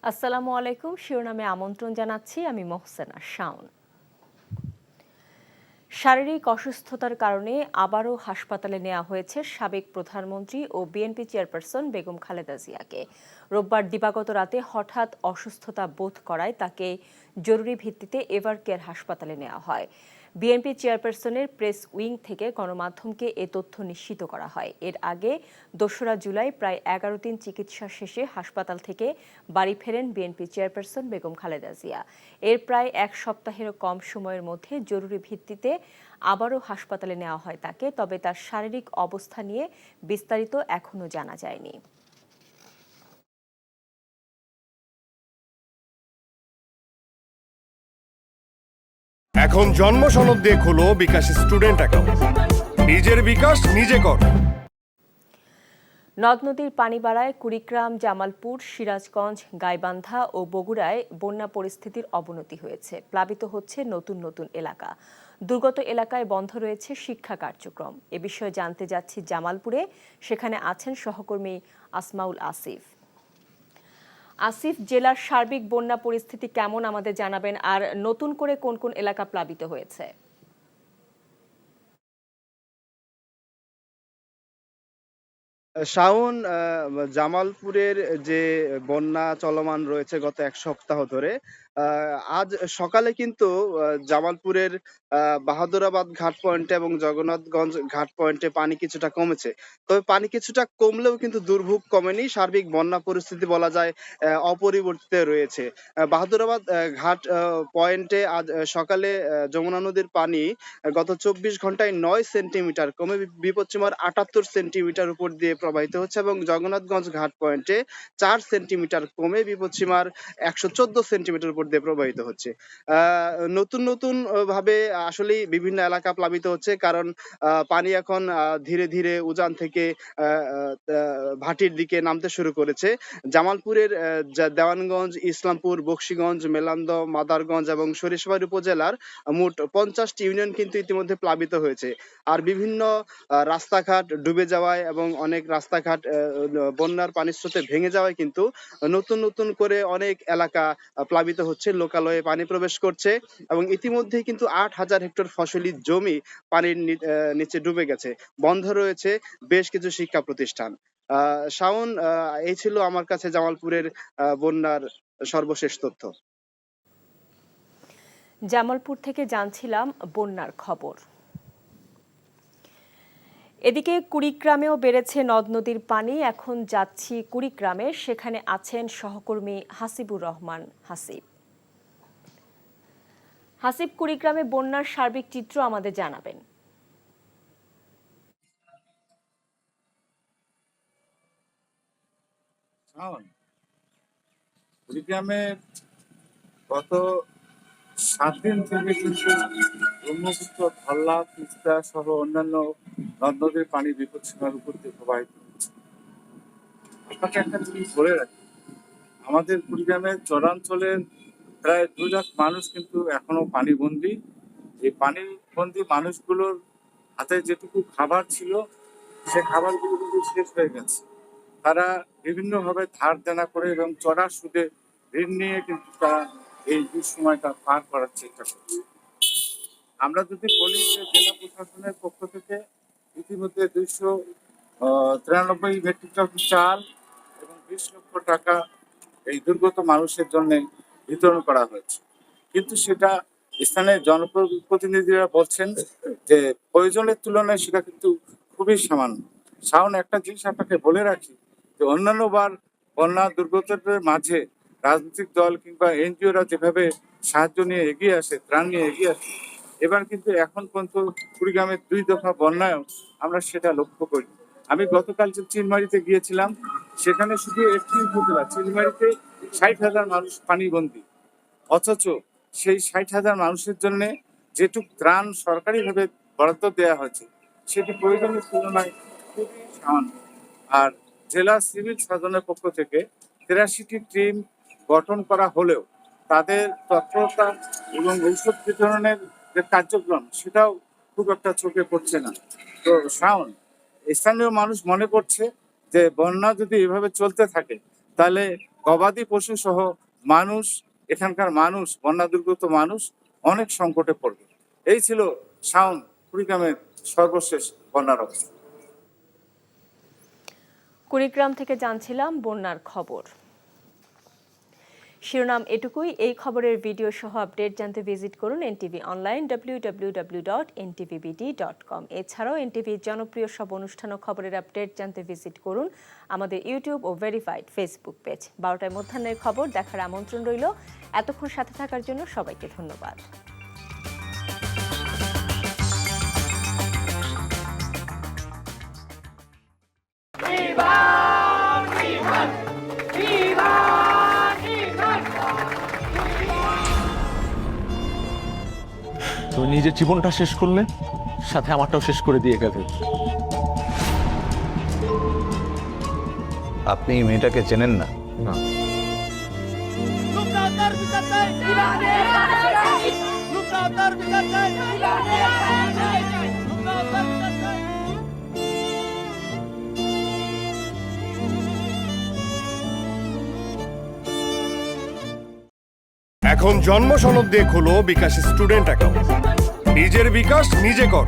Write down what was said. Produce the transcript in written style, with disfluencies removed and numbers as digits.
আসসালামু আলাইকুম। শিরোনামে আমন্ত্রণ জানাচ্ছি আমি মোহসেনা শাওন। শারীরিক অসুস্থতার কারণে আবারও হাসপাতালে নেওয়া হয়েছে সাবেক প্রধানমন্ত্রী ও বিএনপি চেয়ারপারসন বেগম খালেদা জিয়াকে। রোববার দিবাগত রাতে হঠাৎ অসুস্থতা বোধ করায় তাকে জরুরি ভিত্তিতে এভারকেয়ার হাসপাতালে নেওয়া হয়। বিএনপি চেয়ারপারসনের প্রেস উইং থেকে গণমাধ্যমকে এ তথ্য নিশ্চিত করা হয়। এর আগে ২রা জুলাই প্রায় ১১ দিন চিকিৎসা শেষে হাসপাতাল থেকে বাড়ি ফেরেন বিএনপি চেয়ারপারসন বেগম খালেদা জিয়া। এর প্রায় এক সপ্তাহেরও কম সময়ের মধ্যে জরুরি ভিত্তিতে আবারও হাসপাতালে নেওয়া হয় তাকে। তবে তার শারীরিক অবস্থা নিয়ে বিস্তারিত এখনো জানা যায়নি। এখন জন্ম সনদ দিয়ে খোলো বিকাশ স্টুডেন্ট অ্যাকাউন্ট। নিজের বিকাশ নিজে কর। নদ নদীর পানি বাড়ায় কুড়িগ্রাম, জামালপুর, সিরাজগঞ্জ, গাইবান্ধা ও বগুড়ায় বন্যা পরিস্থিতির অবনতি হয়েছে। প্লাবিত হচ্ছে নতুন নতুন এলাকা। দুর্গত এলাকায় বন্ধ রয়েছে শিক্ষা কার্যক্রম। এ বিষয়ে জানতে যাচ্ছি জামালপুরে। সেখানে আছেন সহকর্মী আসমাউল আসিফ। আসিফ, জেলার সার্বিক বন্যা পরিস্থিতি কেমন আমাদের জানাবেন, আর নতুন করে কোন কোন এলাকা প্লাবিত হয়েছে? শাওন, জামালপুরের যে বন্যা চলমান রয়েছে গত এক সপ্তাহ ধরে, আজ সকালে কিন্তু জামালপুরের বাহাদুরাবাদ ঘাট পয়েন্টে এবং জগন্নাথগঞ্জ ঘাট পয়েন্টে পানি কিছুটা কমেছে। তবে পানি কিছুটা কমলেও কিন্তু দুর্ভোগ কমেনি। সার্বিক বন্যা পরিস্থিতি বলা যায় অপরিবর্তিত রয়েছে। বাহাদুরাবাদ ঘাট পয়েন্টে আজ সকালে যমুনা নদীর পানি গত ২৪ ঘন্টায় ৯ সেন্টিমিটার কমে বিপদসীমার ৭৮ সেন্টিমিটার উপর দিয়ে প্রবাহিত হচ্ছে এবং জগন্নাথগঞ্জ ঘাট পয়েন্টে ৪ সেন্টিমিটার কমে বিপদসীমার ১১৪ সেন্টিমিটার উপর দিয়ে প্রবাহিত হচ্ছে। নতুন নতুন ভাবে আসলেই বিভিন্ন এলাকা প্লাবিত হচ্ছে, কারণ পানি এখন ধীরে ধীরে উজান থেকে ভাটির দিকে নামতে শুরু করেছে। জামালপুরের দেওয়ানগঞ্জ, ইসলামপুর, বকশীগঞ্জ, মেলান্দ, মাদারগঞ্জ এবং সরিষাবাড়ী উপজেলার মোট ৫০টি ইউনিয়ন কিন্তু ইতিমধ্যে প্লাবিত হয়েছে। আর বিভিন্ন রাস্তাঘাট ডুবে যাওয়ায় এবং অনেক রাস্তাঘাট বন্যার পানির স্রোতে ভেঙে যাওয়ায় কিন্তু নতুন নতুন করে অনেক এলাকা প্লাবিত হচ্ছে, লোকালয়ে পানি প্রবেশ করছে এবং ইতিমধ্যেই কিন্তু ৮,০০০ হেক্টর ফসলি জমি পানির নিচে ডুবে গেছে। বন্ধ রয়েছে বেশ কিছু শিক্ষা প্রতিষ্ঠান। শাওন, এই ছিল আমার কাছে জামালপুরের বন্যার সর্বশেষ তথ্য। জামালপুর থেকে জানছিলাম বন্যার খবর। এদিকে কুড়িগ্রামেও বেড়েছে নদ নদীর পানি। এখন যাচ্ছি কুড়িগ্রামে, সেখানে আছেন সহকর্মী হাসিবুর রহমান হাসিব। হাসিব, কুড়িগ্রামে বন্যার সার্বিক চিত্র আমাদের জানাবেন। কুড়িগ্রামে গত ৭ দিন থেকে কিন্তু ব্রহ্মপুত্র, ধল্লা, তিস্তা সহ অন্যান্য নদ নদীর পানি বিপদসীমার উপর দিয়ে প্রবাহিত হচ্ছে। আপনাকে একটা জিনিস বলে রাখি, আমাদের কুড়িগ্রামের চরাঞ্চলের প্রায় ২ লাখ মানুষ কিন্তু এখনো পানিবন্দী। এই পানিবন্দী মানুষগুলোর হাতে যেটুকু খাবার ছিল, সে খাবারগুলো কিন্তু শেষ হয়ে গেছে। তারা বিভিন্নভাবে ধার দেনা করে এবং চড়া সুদে ঋণ নিয়ে কিন্তু তারা এই দুঃসময়টা পার করার চেষ্টা করছে। আমরা যদি বলি যে জেলা প্রশাসনের পক্ষ থেকে ইতিমধ্যে ২৯৩ মেট্রিক টন চাল এবং ২০ লক্ষ টাকা এই দুর্গত মানুষের জন্য বিতরণ করা হয়েছে, কিন্তু সেটা স্থানীয় জনপ্রতিনিধিরা বলছেন যে প্রয়োজনের তুলনায় সেটা কিন্তু খুবই সামান্য। শাওন, একটা জিনিস আপনাকে বলে রাখি যে অন্যান্যবার বন্যা দুর্গতদের মাঝে রাজনৈতিক দল কিংবা এনজিওরা যেভাবে সাহায্য নিয়ে এগিয়ে আসে, ত্রাণ নিয়ে এগিয়ে আসে, এবার কিন্তু এখন পর্যন্ত কুড়িগ্রামের ২ দফা বন্যায়ও আমরা সেটা লক্ষ্য করি। আমি গতকাল যে চিলমারিতে গিয়েছিলাম, সেখানে শুধু একটি উপজেলা চিলমারিতে ৬০,০০০ মানুষ পানিবন্দী, অথচ সেই ৬০,০০০ মানুষের জন্য যেটুক ত্রাণ সরকারিভাবে বরাদ্দ দেওয়া হয়েছে সেটি প্রয়োজনের তুলনায় খুবই সামান্য। আর জেলা সিভিল সার্জনের পক্ষ থেকে ৮৩টি টিম গঠন করা হলেও তাদের তৎপরতা এবং ঔষধ বিতরণের যে কার্যক্রম সেটাও খুব একটা চোখে পড়ছে না। তো শাওন, স্থানীয় মানুষ মনে করছে যে বন্যা যদি এভাবে চলতে থাকে তাহলে গবাদি পশু সহ মানুষ, এখানকার মানুষ, বন্যা দুর্গত মানুষ অনেক সংকটে পড়বে। এই ছিল শাওন কুড়িগ্রামের সর্বশেষ বন্যার অবস্থা। কুড়িগ্রাম থেকে জানছিলাম বন্যার খবর। শিরোনাম এটুকুই। এই খবরের ভিডিও সহ আপডেট জানতে ভিজিট করুন এনটিভি অনলাইন www.ntvbd.com। এছাড়াও এনটিভির জনপ্রিয় সব অনুষ্ঠান ও খবরের আপডেট জানতে ভিজিট করুন আমাদের ইউটিউব ও ভেরিফাইড ফেসবুক পেজ। 12টায় মধ্যাহ্নের খবর দেখার আমন্ত্রণ রইল। এতক্ষণ সাথে থাকার জন্য সবাইকে ধন্যবাদ। তুমি নিজের জীবনটা শেষ করলে, সাথে আমারটাও শেষ করে দিয়ে গেলে। আপনি এই মেয়েটাকে চেনেন না? না। এখন জন্ম সনদ দিয়ে খোলো বিকাশ স্টুডেন্ট অ্যাকাউন্ট। নিজের বিকাশ নিজে কর।